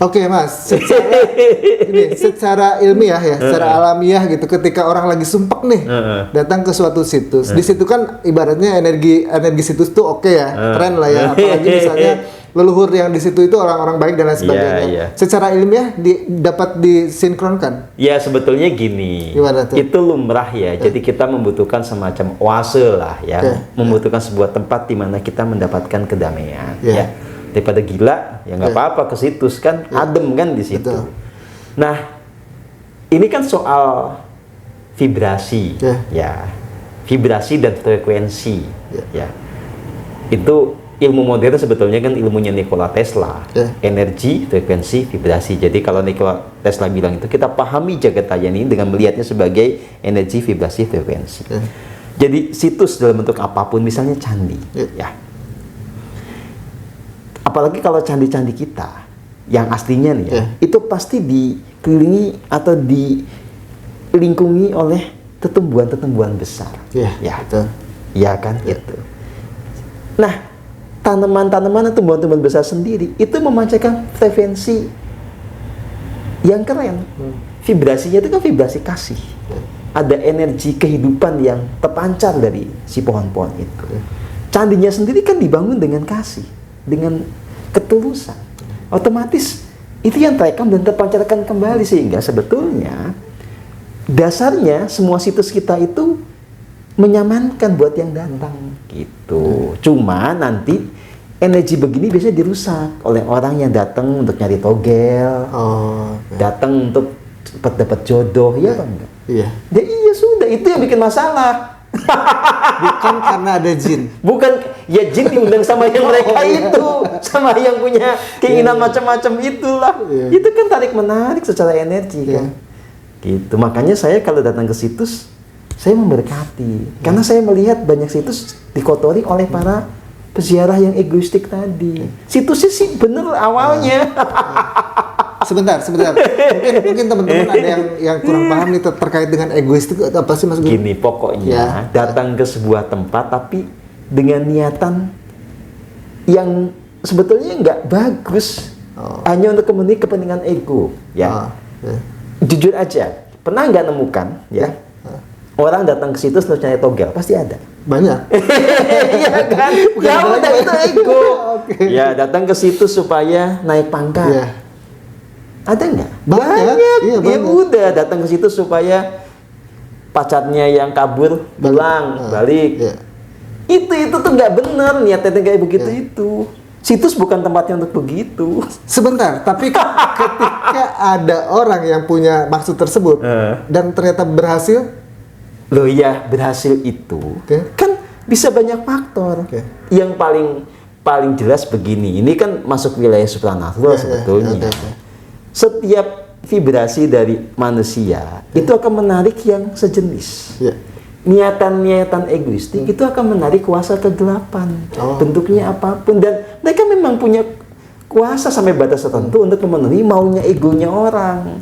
Oke Mas, secara ilmiah ya, secara alamiah gitu, ketika orang lagi sumpek nih, datang ke suatu situs, di situ kan ibaratnya energi situs tuh oke ya, keren lah ya, apalagi misalnya leluhur yang di situ itu orang-orang baik dan lain sebagainya. Secara ilmiah dapat disinkronkan. Ya sebetulnya gini, itu lumrah ya, jadi kita membutuhkan semacam oase lah ya, membutuhkan sebuah tempat di mana kita mendapatkan kedamaian ya. Daripada gila ya nggak apa-apa ke situs kan, adem kan di situ. Nah ini kan soal vibrasi ya, vibrasi dan frekuensi ya. Itu ilmu modern sebetulnya kan ilmunya Nikola Tesla, energi, frekuensi, vibrasi. Jadi kalau Nikola Tesla bilang itu, kita pahami jagat raya ini dengan melihatnya sebagai energi, vibrasi, frekuensi. Jadi situs dalam bentuk apapun, misalnya candi ya. Apalagi kalau candi-candi kita yang aslinya nih ya, itu pasti dikelilingi atau dilingkungi oleh tetumbuhan-tetumbuhan besar. Ya kan gitu. Nah, tanaman-tanaman atau tumbuhan-tumbuhan besar sendiri itu memancarkan frekuensi yang keren. Vibrasinya itu kan vibrasi kasih. Ada energi kehidupan yang terpancar dari si pohon-pohon itu. Candinya sendiri kan dibangun dengan kasih, dengan ketulusan. Otomatis itu yang terekam dan terpancarkan kembali, sehingga sebetulnya dasarnya semua situs kita itu menyamankan buat yang datang gitu. Cuma nanti energi begini biasanya dirusak oleh orang yang datang untuk nyari togel, datang untuk dapat jodoh, ya kan enggak? Iya. Iya sudah, itu yang bikin masalah. Bukan karena ada jin. Bukan, ya jin diundang sama yang mereka itu, sama yang punya keinginan macam-macam itulah. Itu kan tarik menarik secara energi kan. Gitu. Makanya saya kalau datang ke situs, saya memberkati, karena saya melihat banyak situs dikotori oleh para peziarah yang egoistik tadi. Situsnya sih bener awalnya. Sebentar. Mungkin teman-teman ada yang kurang paham nih terkait dengan egoistik itu apa sih Mas Guru? Gini, pokoknya datang ke sebuah tempat tapi dengan niatan yang sebetulnya nggak bagus, hanya untuk memenuhi kepentingan ego. Jujur aja, pernah nggak nemukan orang datang ke situs terus nyari togel? Pasti ada. Banyak. Iya kan? Ya udah, itu ego. Ya datang ke situs supaya naik pangkat. Ada nggak? Banyak. Ya udah, datang ke situ supaya pacarnya yang kabur pulang, balik. Itu tuh nggak bener, niatnya kayak begitu itu. Situs bukan tempatnya untuk begitu. Sebentar, tapi ketika ada orang yang punya maksud tersebut dan ternyata berhasil, loh ya berhasil itu kan bisa banyak faktor. Yang paling jelas begini, ini kan masuk wilayah supranatural sebetulnya. Setiap vibrasi dari manusia itu akan menarik yang sejenis. Niatan-niatan egoistik itu akan menarik kuasa kegelapan, bentuknya apapun, dan mereka memang punya kuasa sampai batas tertentu untuk memenuhi maunya egonya orang.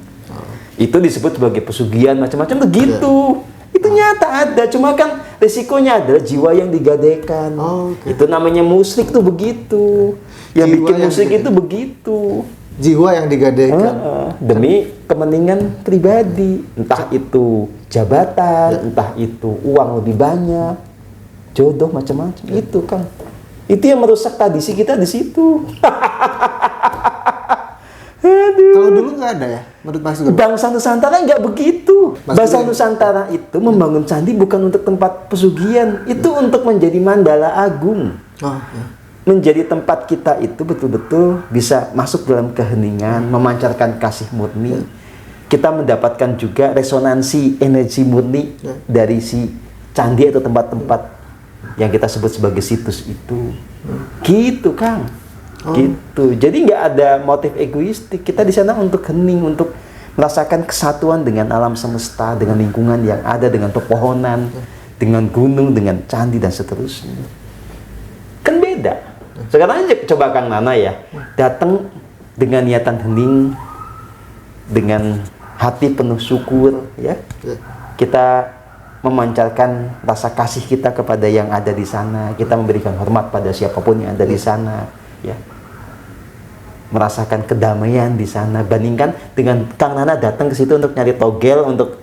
Itu disebut sebagai pesugihan macam-macam begitu. Itu nyata ada, cuma kan resikonya adalah jiwa yang digadaikan. Itu namanya musyrik tuh begitu. Yang bikin musyrik itu begitu. Jiwa yang digadaikan demi kepentingan pribadi, entah itu jabatan, entah itu uang lebih banyak, jodoh macam-macam. Itu kan, itu yang merusak tradisi kita di situ. Kalau dulu nggak ada ya, menurut Mas Guru? Bangsa Nusantara nggak begitu. Bangsa Nusantara itu membangun candi bukan untuk tempat pesugihan, itu untuk menjadi mandala agung. Menjadi tempat kita itu betul-betul bisa masuk dalam keheningan, memancarkan kasih murni. Kita mendapatkan juga resonansi energi murni dari si candi atau tempat-tempat yang kita sebut sebagai situs itu. Gitu, Kang. Gitu. Jadi nggak ada motif egoistik. Kita di sana untuk hening, untuk merasakan kesatuan dengan alam semesta, dengan lingkungan yang ada, dengan pepohonan, dengan gunung, dengan candi dan seterusnya. Kan beda. Sekarang aja coba Kang Nana ya, datang dengan niatan hening, dengan hati penuh syukur, ya. Kita memancarkan rasa kasih kita kepada yang ada di sana. Kita memberikan hormat pada siapapun yang ada di sana, ya. merasakan kedamaian di sana. Bandingkan dengan Kang Nana datang ke situ untuk nyari togel untuk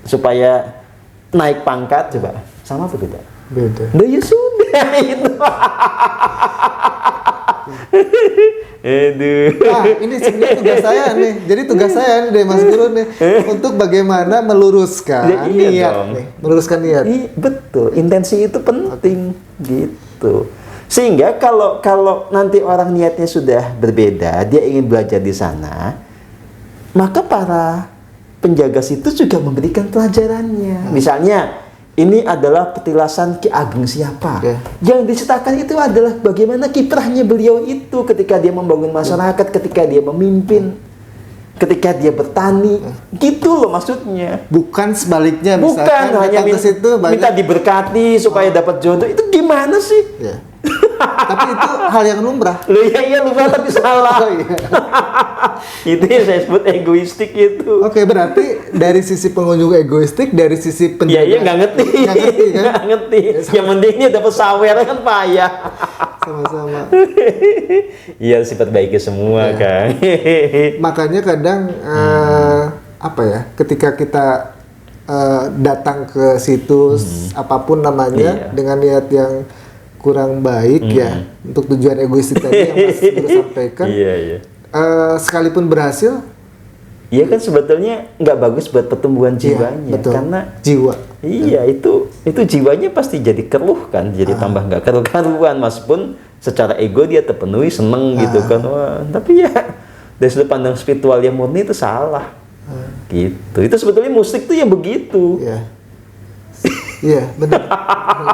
supaya naik pangkat, coba sama apa beda? Beda. Nah, ya sudah itu. Nah, ini sebenarnya tugas saya nih. Jadi tugas saya nih dari Mas Guru nih untuk bagaimana meluruskan Ya, iya niat dong. nih. Meluruskan niat. Betul, intensi itu penting gitu. Sehingga kalau nanti orang niatnya sudah berbeda, dia ingin belajar di sana, maka para penjaga situs juga memberikan pelajarannya. Misalnya ini adalah petilasan Ki Ageng siapa. Yang diceritakan itu adalah bagaimana kiprahnya beliau itu ketika dia membangun masyarakat, ketika dia memimpin, ketika dia bertani. Gitu loh maksudnya. Bukan sebaliknya. Bukan hanya minta diberkati supaya dapat jodoh. Itu gimana sih? Ya. Tapi itu hal yang lumrah. Loh iya lumrah tapi salah. Oh, iya. Itu yang saya sebut egoistik itu. Oke, berarti dari sisi pengunjung egoistik, dari sisi penjaga. Iya nggak ngerti. Nggak ngerti kan? Nggak ngerti. Yang penting dia dapat sawer kan payah. Sama-sama. Iya sifat baiknya semua kan. Makanya kadang apa ya? Ketika kita datang ke situs apapun namanya dengan niat yang kurang baik ya untuk tujuan egoistik tadi yang Mas Guru sampaikan. Iya. Sekalipun berhasil, iya kan sebetulnya nggak bagus buat pertumbuhan jiwanya, betul. karena jiwa. Iya itu jiwanya pasti jadi keruh kan, jadi tambah nggak keruh-karuan, meskipun secara ego dia terpenuhi seneng gitu kan, wah tapi ya dari sudut pandang spiritual yang murni itu salah, gitu. Itu sebetulnya musik tuh ya begitu. Iya benar.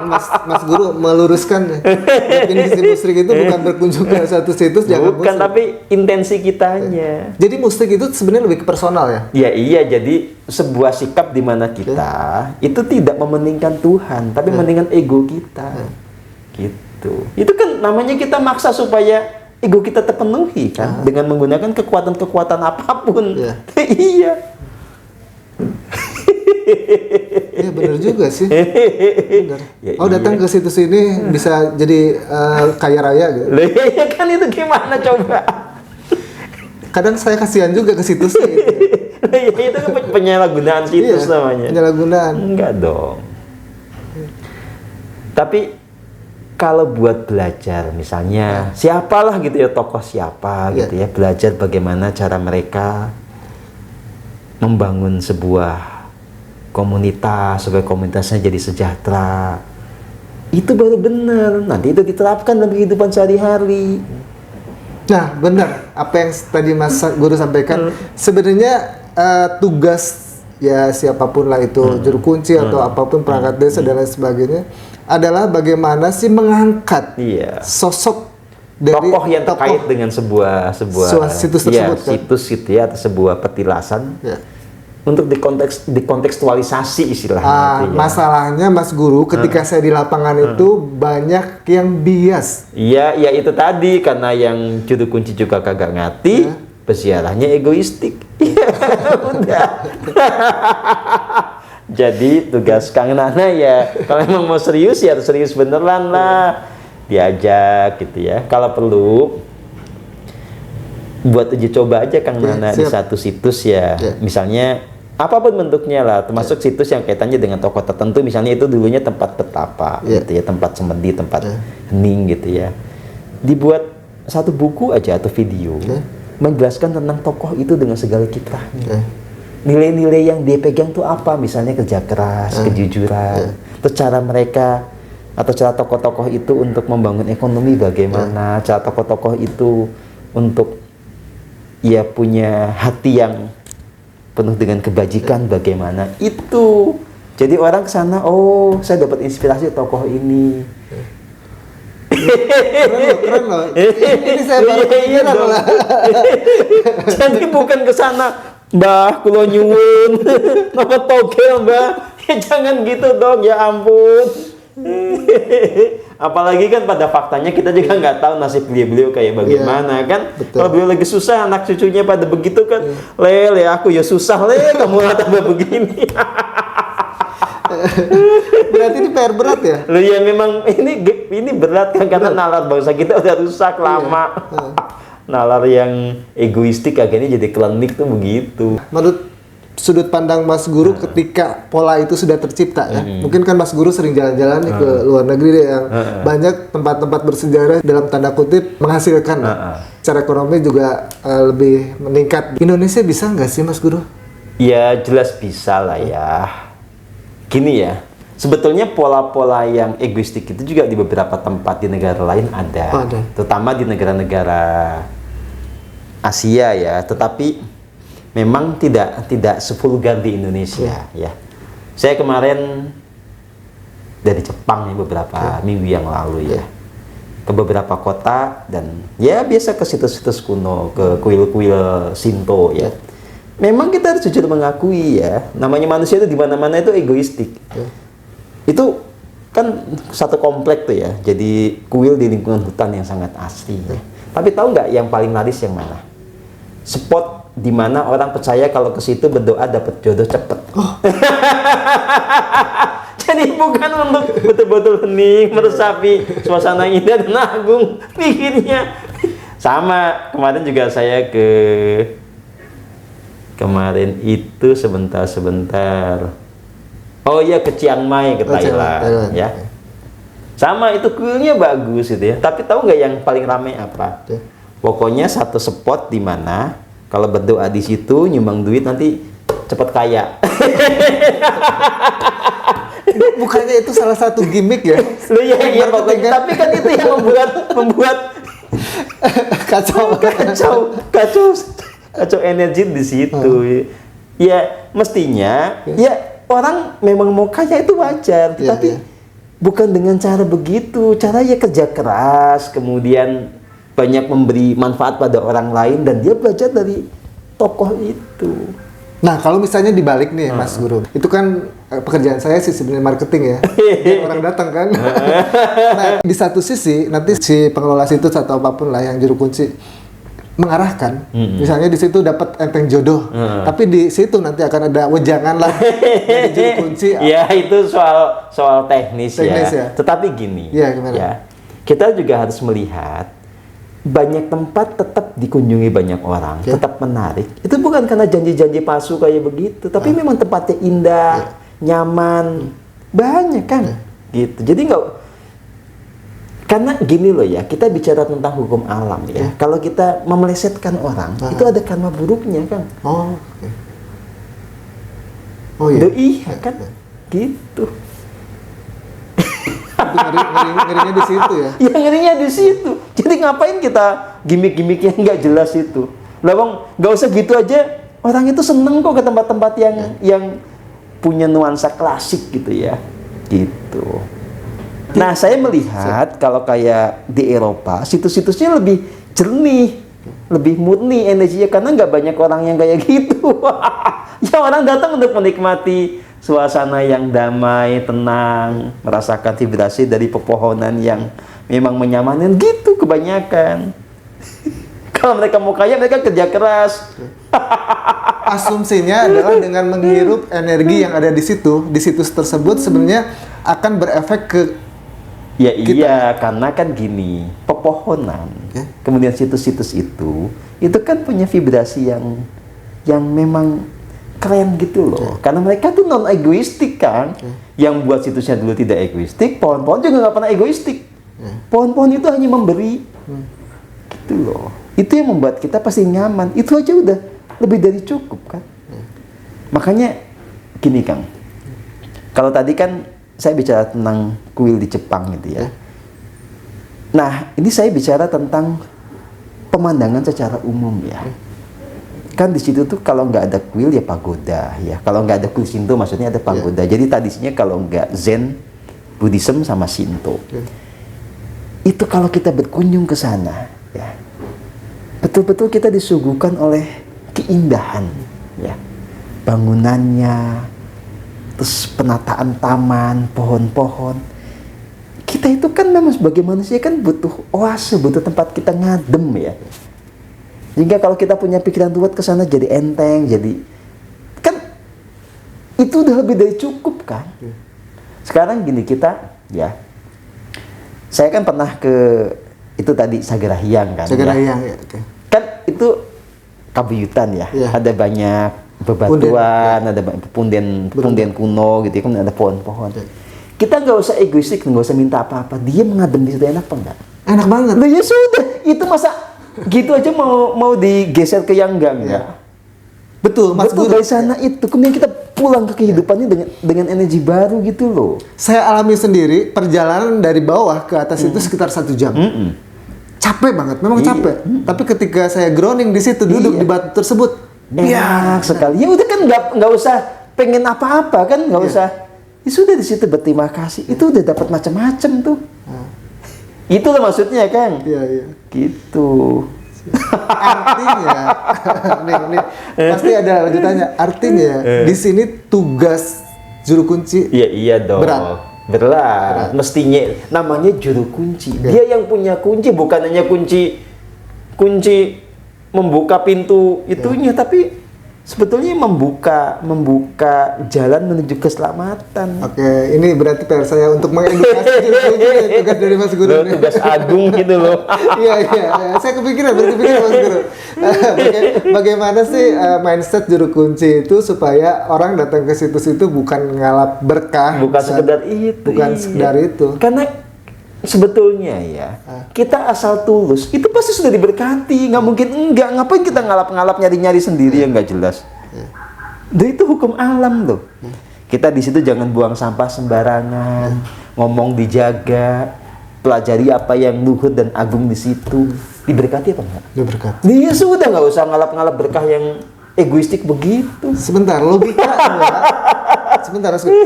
Mas Guru meluruskan definisi musrik itu bukan berkunjung ke satu situs, jangan bukan, musrik. tapi intensi kitanya. Jadi musrik itu sebenarnya lebih ke personal ya? Ya iya, jadi sebuah sikap di mana kita itu tidak mementingkan Tuhan, tapi mementingkan ego kita, gitu. Itu kan namanya kita maksa supaya ego kita terpenuhi kan, dengan menggunakan kekuatan-kekuatan apapun. Iya. Iya benar juga sih. Benar. Oh datang ke situs ini bisa jadi kaya raya gitu. Iya kan, itu gimana coba? Kadang saya kasihan juga ke situsnya gitu. Itu kan penyalahgunaan situs namanya. Penyalahgunaan. Enggak dong. Tapi kalau buat belajar misalnya siapalah gitu ya, tokoh siapa gitu ya, belajar bagaimana cara mereka membangun sebuah komunitas supaya komunitasnya jadi sejahtera, itu baru benar. Nanti itu diterapkan dalam kehidupan sehari-hari. Nah benar apa yang tadi Mas Guru sampaikan. Sebenarnya tugas ya siapapun lah itu juru kunci atau apapun perangkat desa dan lain sebagainya adalah bagaimana sih mengangkat sosok dari tokoh yang terkait dengan sebuah situs tersebut kan? Situs gitu ya, atau sebuah petilasan untuk dikontekstualisasi istilahnya. Masalahnya Mas Guru ketika saya di lapangan itu banyak yang bias. Iya itu tadi, karena yang juru kunci juga kagak ngerti, peziarahnya egoistik. Udah. Jadi tugas Kang Nana ya, kalau emang mau serius ya harus serius beneran lah, diajak gitu ya. Kalau perlu buat uji coba aja Kang Nana di satu situs ya, misalnya apapun bentuknya lah, termasuk situs yang kaitannya dengan tokoh tertentu, misalnya itu dulunya tempat petapa gitu ya, tempat semedi, tempat hening gitu ya. Dibuat satu buku aja atau video menjelaskan tentang tokoh itu dengan segala kiprahnya. Nilai-nilai yang dia pegang tuh apa, misalnya kerja keras, kejujuran, terus cara mereka atau cara tokoh-tokoh itu untuk membangun ekonomi bagaimana, cara tokoh-tokoh itu untuk ya punya hati yang penuh dengan kebajikan bagaimana itu. Jadi orang kesana, oh saya dapat inspirasi tokoh ini. Keren loh. Ini saya baru kepikiran lah. Jadi bukan kesana, Mbah kulo nyuwun nama togel Mbah, ya jangan gitu dong, ya ampun. Apalagi kan pada faktanya kita juga nggak tahu nasib beliau kayak bagaimana kan. Kalau beliau lagi susah, anak cucunya pada begitu kan, le aku ya susah, kamu tambah begini. Berarti ini PR berat ya? Loh ya memang ini berat kan, karena nalar bangsa kita udah rusak lama. nalar yang egoistik akhirnya jadi klinik tuh begitu. Menurut sudut pandang Mas Guru ketika pola itu sudah tercipta ya, mungkin kan Mas Guru sering jalan-jalan nih ke luar negeri deh, yang banyak tempat-tempat bersejarah dalam tanda kutip menghasilkan, secara ekonomi juga lebih meningkat. Indonesia bisa nggak sih Mas Guru? Ya jelas bisa lah ya. Gini ya, sebetulnya pola-pola yang egoistik itu juga di beberapa tempat di negara lain ada. Terutama di negara-negara Asia ya, tetapi memang tidak sevulgar di Indonesia ya. Saya kemarin dari Jepang ya beberapa minggu yang lalu ya, ke beberapa kota dan ya biasa ke situs-situs kuno, ke kuil-kuil Shinto ya. Memang kita harus jujur mengakui ya, namanya manusia itu di mana-mana itu egoistik. Itu kan satu komplek tuh ya, jadi kuil di lingkungan hutan yang sangat asri ya. Tapi tahu nggak yang paling laris yang mana? Spot di mana orang percaya kalau ke situ berdoa dapat jodoh cepet. Jadi bukan untuk betul-betul hening meresapi suasana indah dan agung pikirnya. Sama kemarin juga saya kemarin itu sebentar. Oh iya, ke Chiang Mai, ke Thailand ya. Sama itu kuilnya bagus gitu ya. Tapi tahu nggak yang paling ramai apa? Pokoknya satu spot di mana kalau berdoa di situ nyumbang duit nanti cepat kaya. Bukannya itu salah satu gimmick ya? Iya pokoknya. Tapi kan itu yang membuat kacau energi di situ. Ya mestinya ya orang memang mau kaya itu wajar, tapi bukan dengan cara begitu. Caranya kerja keras, kemudian banyak memberi manfaat pada orang lain, dan dia belajar dari tokoh itu. Nah, kalau misalnya dibalik nih Mas Guru, itu kan pekerjaan saya sih sebenarnya marketing ya. Orang datang kan. Nah, di satu sisi nanti si pengelola situs atau apapun lah yang juru kunci mengarahkan, misalnya di situ dapat empeng jodoh, tapi di situ nanti akan ada wejangan lah dari juru kunci. Ya itu soal teknis ya. Tetapi gini, ya kita juga harus melihat banyak tempat tetap dikunjungi banyak orang, tetap menarik. Itu bukan karena janji-janji palsu kayak begitu, tapi memang tempatnya indah, nyaman, banyak kan, gitu. Jadi nggak. Karena gini loh ya, kita bicara tentang hukum alam ya. Kalau kita memelesetkan orang, itu ada karma buruknya kan. Iya kan, gitu. Ngerinya di situ ya. Ya ngerinya di situ. Jadi ngapain kita gimmick-gimmick yang nggak jelas itu? Lawang nggak usah gitu aja. Orang itu seneng kok ke tempat-tempat yang punya nuansa klasik gitu ya. Gitu. Nah, saya melihat kalau kayak di Eropa, situs-situsnya lebih jernih, lebih murni energinya, karena nggak banyak orang yang kayak gitu. Ya orang datang untuk menikmati suasana yang damai, tenang, merasakan vibrasi dari pepohonan yang memang menyamankan gitu kebanyakan. Kalau mereka mau kaya, mereka kerja keras. Asumsinya adalah dengan menghirup energi yang ada di situs tersebut sebenarnya akan berefek ke ya kita. Iya, karena kan gini, pepohonan, kemudian situs-situs itu kan punya vibrasi yang memang keren gitu loh. Karena mereka tuh non egoistik kan. Yang buat situsnya dulu tidak egoistik, pohon-pohon juga nggak pernah egoistik. Pohon-pohon itu hanya memberi, gitu loh. Itu yang membuat kita pasti nyaman. Itu aja udah lebih dari cukup kan. Makanya gini Kang, kalau tadi kan saya bicara tentang kuil di Jepang gitu ya. Nah, ini saya bicara tentang pemandangan secara umum ya. Kan di situ tuh kalau nggak ada kuil ya pagoda ya. Kalau nggak ada kuil Shinto maksudnya ada pagoda. Jadi tradisinya kalau nggak Zen, Buddhism sama Shinto. Itu kalau kita berkunjung ke sana ya, betul-betul kita disuguhkan oleh keindahan ya. Bangunannya, terus penataan taman, pohon-pohon. Kita itu kan memang sebagai manusia kan butuh oase, butuh tempat kita ngadem ya. Jika kalau kita punya pikiran buat ke sana jadi enteng, jadi kan itu udah lebih dari cukup kan. Sekarang gini kita ya. Saya kan pernah ke itu tadi Sagarahyang kan. Sagarahyang ya. Kan itu kabuyutan ya. Ada banyak bebatuan, ada punden kuno gitu ya, kan ada pohon-pohon. Kita nggak usah egoistik, nggak usah minta apa-apa. Dia mengadem di situ enak apa enggak? Enak banget. Nah, ya sudah, itu masa gitu aja mau digeser ke yang enggak. Betul, Mas Guru. Dari sana itu, kemudian kita pulang ke kehidupannya dengan energi baru gitu loh. Saya alami sendiri perjalanan dari bawah ke atas itu sekitar 1 jam. Capek banget, memang capek. Tapi ketika saya grounding di situ, duduk di batu tersebut, enak sekali. Ya udah kan nggak usah pengen apa-apa kan, nggak usah. Ya sudah di situ berterima kasih. Itu udah dapat macam-macam tuh. Itulah maksudnya Kang. Iya. Gitu. Artinya, nih, pasti ada lanjutannya. Artinya di sini tugas juru kunci. Iya dong. Berat. Mestinya namanya juru kunci. Dia yang punya kunci, bukan hanya kunci membuka pintu itunya, tapi sebetulnya membuka jalan menuju keselamatan. Oke, ini berarti PR saya untuk mengedukasi juru kunci, tugas dari Mas Guru. Tugas agung gitu loh. Iya. Saya berpikir Mas Guru. Bagaimana sih mindset juru kunci itu supaya orang datang ke situs itu bukan ngalap berkah, sekedar itu. Sekedar itu. Karena sebetulnya ya, kita asal tulus, itu pasti sudah diberkati. Nggak mungkin enggak. Ngapain kita ngalap-ngalap nyari-nyari sendiri yang nggak jelas. Dan itu hukum alam loh. Kita di situ jangan buang sampah sembarangan, ngomong dijaga, pelajari apa yang luhur dan agung di situ. Diberkati apa enggak? Diberkati. Dia sudah nggak usah ngalap-ngalap berkah yang egoistik begitu. Sebentar,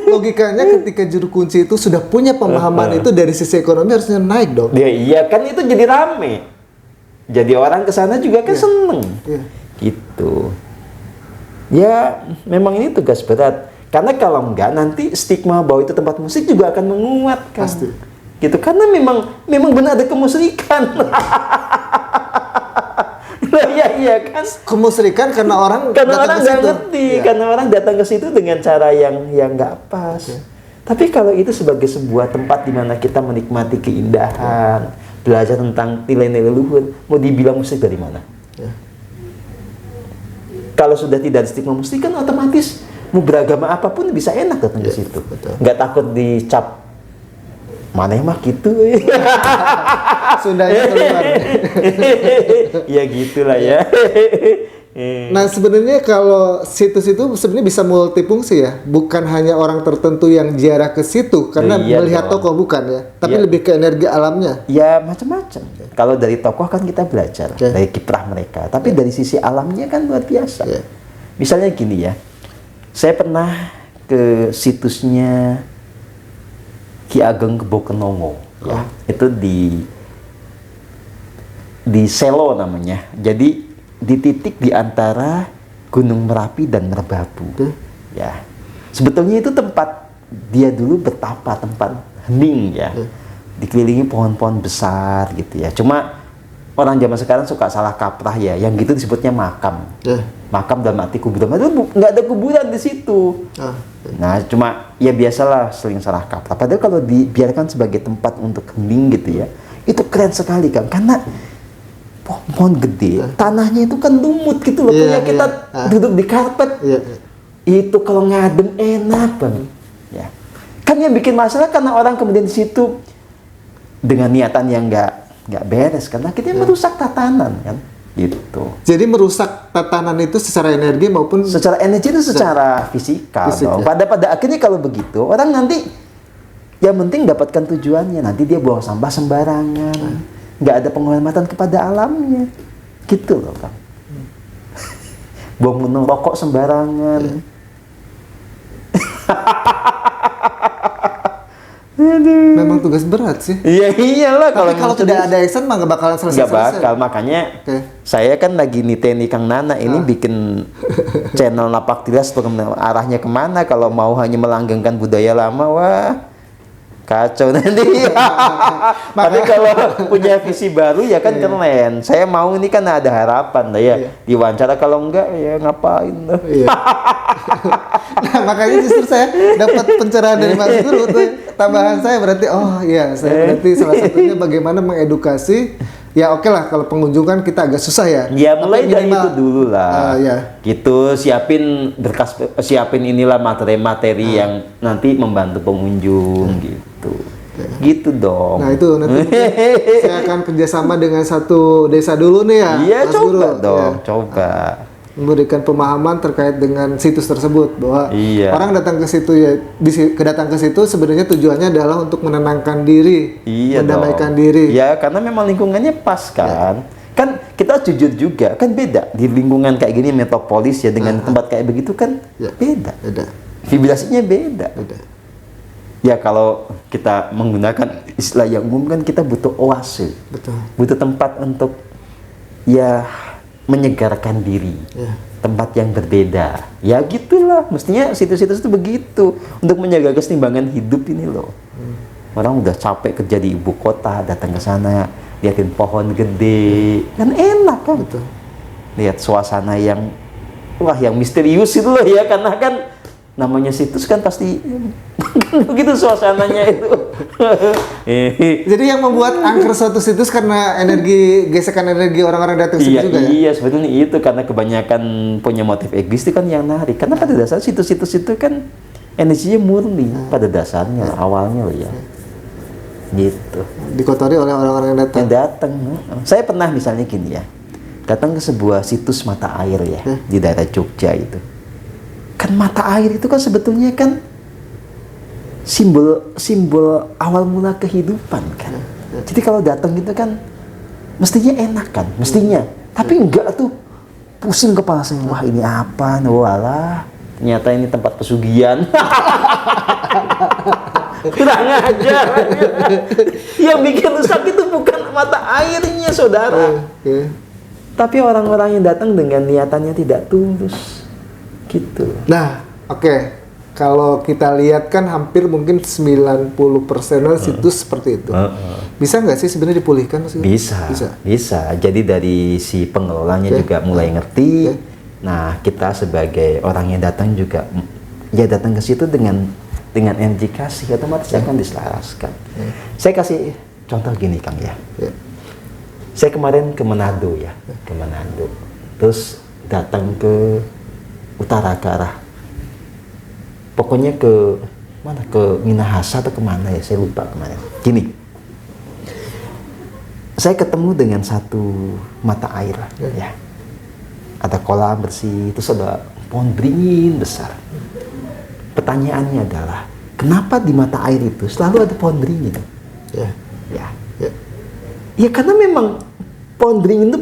logikanya ketika juru kunci itu sudah punya pemahaman itu dari sisi ekonomi harusnya naik dong. Iya kan, itu jadi rame. Jadi orang kesana juga kan seneng. Gitu. Ya memang ini tugas berat. Karena kalau enggak nanti stigma bahwa itu tempat musik juga akan menguat kan. Pasti. Gitu, karena memang benar ada kemusyrikan. Iya kan, kemusyrikan karena orang nggak ngerti, karena orang datang ke situ dengan cara yang nggak pas. Tapi kalau itu sebagai sebuah tempat di mana kita menikmati keindahan, belajar tentang nilai-nilai luhur, mau dibilang musik dari mana? Kalau sudah tidak ada stigma musik, kan otomatis mau beragama apapun bisa enak datang ke situ. Nggak takut dicap mana mah gitu. Sundanya keluar. Ya gitulah ya. Nah sebenarnya kalau situs itu sebenarnya bisa multifungsi ya, bukan hanya orang tertentu yang ziarah ke situ karena melihat tokoh, bukan ya, tapi lebih ke energi alamnya. Ya macam-macam. Kalau dari tokoh kan kita belajar dari kiprah mereka, tapi dari sisi alamnya kan luar biasa. Misalnya gini ya, saya pernah ke situsnya Ki Ageng Kebokenongo, ya. Itu di Selo namanya. Jadi di titik di antara Gunung Merapi dan Merbabu. Ya. Sebetulnya itu tempat dia dulu bertapa, tempat hening ya. Dikelilingi pohon-pohon besar gitu ya. Cuma orang zaman sekarang suka salah kaprah ya. Yang gitu disebutnya makam. Makam dalam arti kuburan. Itu nggak ada kuburan di situ. Nah, cuma ya biasalah sering salah kaprah. Padahal kalau dibiarkan sebagai tempat untuk hening gitu ya, itu keren sekali kan. Karena pohon gede, tanahnya itu kan lumut gitu loh. Kayak kita duduk di karpet. Itu kalau ngadem enak banget. Ya. Kan yang bikin masalah karena orang kemudian di situ dengan niatan yang nggak beres, karena kita merusak tatanan kan. Gitu. Jadi merusak tatanan itu secara energi maupun secara energi itu secara fisikal. Pada akhirnya kalau begitu orang nanti yang penting dapatkan tujuannya, nanti dia buang sampah sembarangan, nggak ada penghormatan kepada alamnya, gitu loh Kang. Buang rokok sembarangan. Memang tugas berat sih. Iya iyalah. Tapi kalau tidak ada action mah nggak bakalan selesai. Nggak bakal, makanya saya kan lagi niteni Kang Nana ini bikin channel Napak Tilas arahnya kemana. Kalau mau hanya melanggengkan budaya lama, wah kacau nanti. Tapi kalau punya visi baru ya kan keren. Saya mau ini kan ada harapan lah ya. Diwawancara, kalau enggak ya ngapain. Nah, makanya justru saya dapat pencerahan dari Mas Guru. Tambahan saya berarti saya berarti salah satunya bagaimana mengedukasi. Ya oke lah, kalau pengunjung kan kita agak susah ya. Ya mulai dari itu dulu lah. Gitu, siapin inilah materi-materi yang nanti membantu pengunjung gitu. Gitu dong. Nah itu nanti saya akan kerjasama dengan satu desa dulu nih ya. Iya, Mas coba Guru. dong, coba. Memberikan pemahaman terkait dengan situs tersebut, bahwa orang datang ke situ ya, kedatang ke situ sebenarnya tujuannya adalah untuk menenangkan diri, mendamaikan diri. Ya karena memang lingkungannya pas kan. Kan kita jujur juga, kan beda di lingkungan kayak gini metropolis ya dengan tempat kayak begitu kan beda. Vibrasinya beda. Ya kalau kita menggunakan istilah yang umum kan kita butuh oase. Betul. Butuh tempat untuk ya menyegarkan diri, tempat yang berbeda. Ya gitulah, mestinya situs-situs itu begitu untuk menjaga keseimbangan hidup ini loh. Orang udah capek kerja di ibu kota, datang ke sana, liatin pohon gede, kan enak kan? Betul. Lihat suasana yang yang misterius itu loh ya, karena kan namanya situs kan pasti begitu suasananya itu. Jadi yang membuat angker suatu situs karena gesekan energi orang-orang datang situ juga ya? Iya, sebetulnya itu karena kebanyakan punya motif egois itu kan yang narik. Karena pada dasarnya situs-situs itu kan energinya murni pada dasarnya, awalnya loh ya. Gitu. Dikotori oleh orang-orang yang datang. Saya pernah misalnya gini ya, datang ke sebuah situs mata air ya, di daerah Jogja itu. Kan mata air itu kan sebetulnya kan simbol awal mula kehidupan kan. Jadi kalau datang gitu kan mestinya enak kan, mestinya. Tapi enggak tuh, pusing kepala saya. Wah ini apa? Walah, ternyata ini tempat pesugihan. Kurang ajar. Yang bikin rusak itu bukan mata airnya, saudara. Tapi orang-orang yang datang dengan niatannya tidak tulus. Gitu. Nah, oke. Kalau kita lihat kan hampir mungkin 90% situs seperti itu. Bisa nggak sih sebenarnya dipulihkan? Bisa. Jadi dari si pengelolanya juga mulai ngerti. Nah, kita sebagai orang yang datang juga ya datang ke situ dengan energi kasih, otomatis akan diselaraskan. Saya kasih contoh gini Kang ya. Saya kemarin ke Manado ya, ke Manado. Terus datang ke utara ke arah, pokoknya ke mana, ke Minahasa atau kemana ya, saya lupa kemarin. Gini, saya ketemu dengan satu mata air ya, ada kolam bersih, terus ada pohon beringin besar. Pertanyaannya adalah, kenapa di mata air itu selalu ada pohon beringin? Ya karena memang pohon beringin itu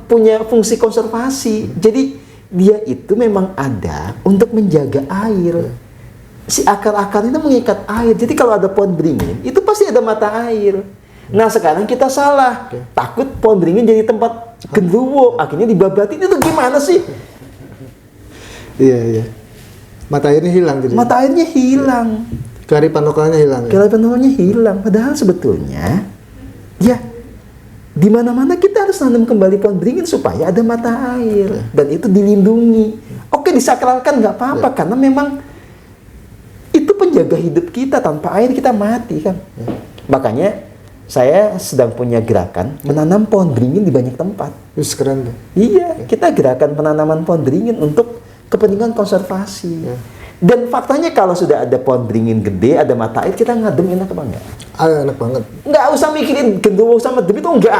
punya fungsi konservasi. Jadi dia itu memang ada untuk menjaga air. Si akar-akar itu mengikat air. Jadi kalau ada pohon beringin, itu pasti ada mata air. Nah sekarang kita salah. Takut pohon beringin jadi tempat genderuwo. Akhirnya dibabatin. Itu gimana sih? Iya. Mata airnya hilang. Jadi. Mata airnya hilang. Kearifan lokalnya hilang. Kearifan lokalnya hilang. Padahal sebetulnya, ya di mana-mana kita harus nanam kembali pohon beringin supaya ada mata air dan itu dilindungi. Oke, disakralkan nggak apa-apa karena memang itu penjaga hidup kita. Tanpa air kita mati kan. Makanya saya sedang punya gerakan menanam pohon beringin di banyak tempat. Keren tuh. Iya, kita gerakan penanaman pohon beringin untuk kepentingan konservasi. Dan faktanya kalau sudah ada pohon beringin gede, ada mata air, kita ngadem enak apa enggak? Enak banget. Nggak usah mikirin genderuwo sama dem itu nggak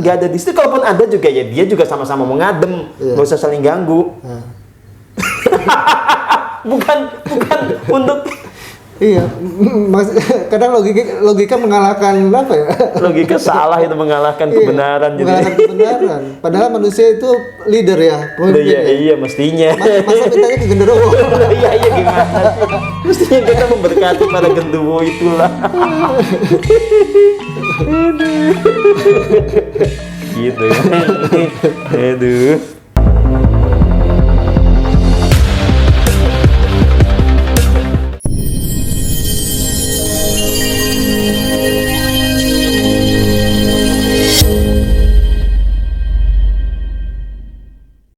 ada di situ. Kalaupun ada juga ya dia juga sama-sama mau ngadem, nggak usah saling ganggu. bukan untuk Iya, kadang logika mengalahkan apa ya? Logika salah itu mengalahkan kebenaran. Mengalahkan kebenaran. Padahal manusia itu leader ya. Iya mestinya. Masa mintanya ke genderuwo? Iya gimana sih? Mestinya kita memberkati para genderuwo itulah. Gitu. Aduh.